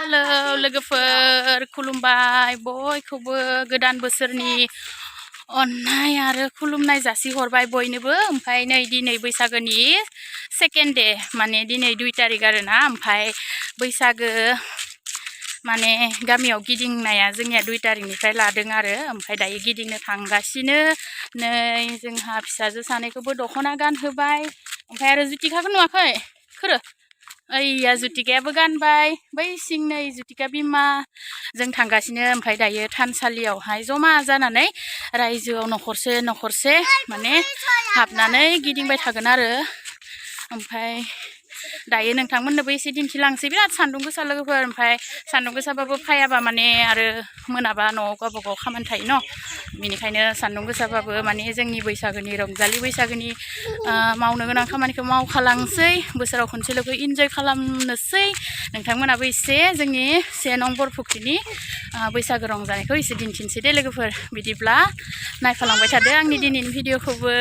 Hello लोगोफोर खुलुमबाय बयखौबो गोदान बोसोरनि अननाय आरो खुलुमनाय जासिहरबाय बयनोबो। ओमफ्राय नै दिनै बैसागोनि सेकेन्ड डे माने दिनै 2 तारिख आरोना। ओमफ्राय बैसागो माने गामियाव गिदिंनाया जोंनिया 2 तारिखनिफ्राय लादों आरो। ओमफ्राय दायो गिदिंनो थांगासिनो। नै जोंहा फिसाजो सानैखौबो दख'ना गानहोबाय। ओमफ्राय आरो जुतिकाखौ नुवाखै खोरो ओइया जुतिकायाबो गानबाय बै सिं नै जुतिका बिमा जों थांगासिनो। ओमफ्राय दायो थानसालियावहाय जमा जानानै रायजोआव नखरसे माने हाबनानै गिदिंबाय थागोन आरो। ओमफ्राय दायो नोंथांमोननोबो एसे दिन्थिलांसै। बिराद सान्दुं गोसा लोगोफोर। ओमफ्राय सान्दुं गोसाबाबो फायाबा माने आरो मोनाबा न'आव गावबागाव खामानि थायो न', बेनिखायनो सान्दुं गोसाबाबो माने जोंनि बैसागोनि रंजालि बैसागोनि मावनो गोनां खामानिखौ मावखालांसै। बोसोराव खनसेल'खौ इन्जय खालामनोसै। नोंथांमोनाबो एसे जोंनि 1 नं बरफुख्रिनि बैसागो रंजानायखौ एसे दिन्थिनोसै दे लोगोफोर। बिदिब्ला नायफालांबाय थादो आंनि दिनैनि भिडिअखौबो।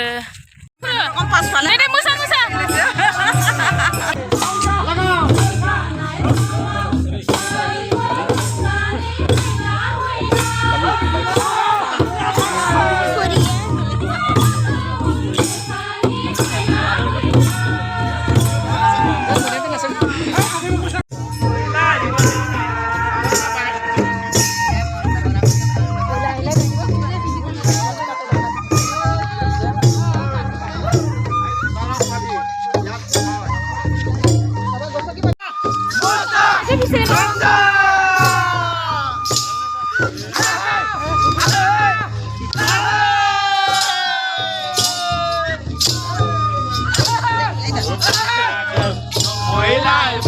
回来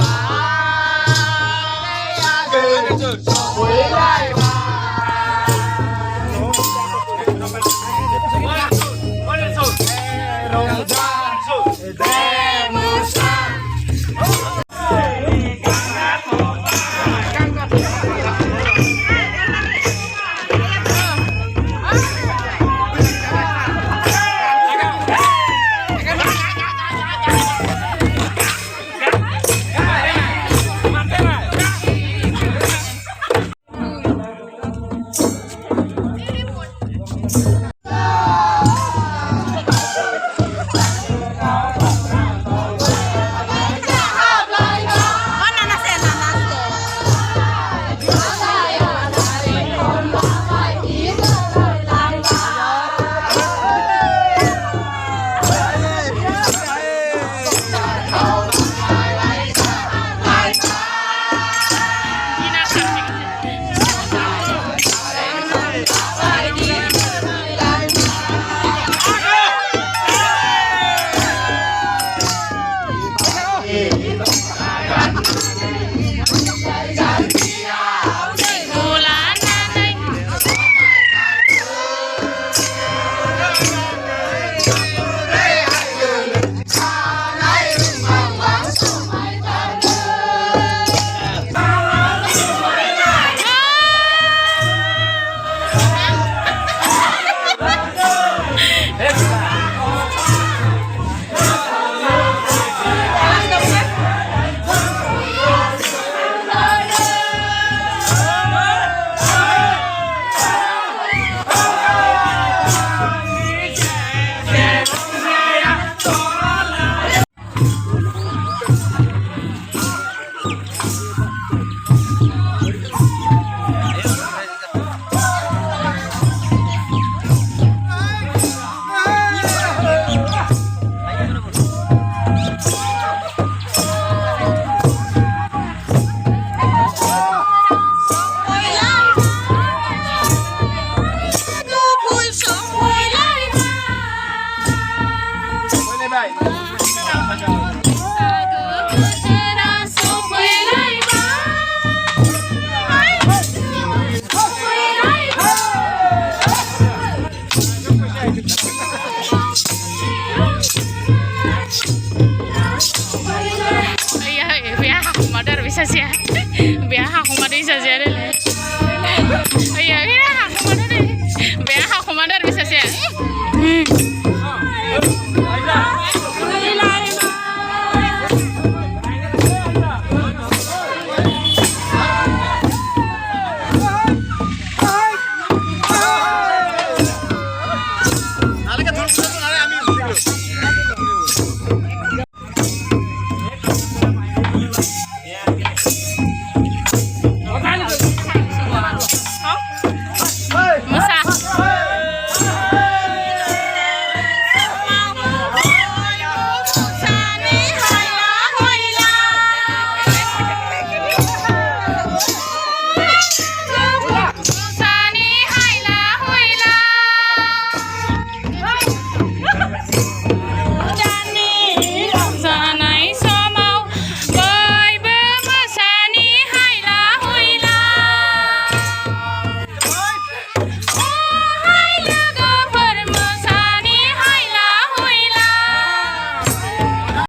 吧，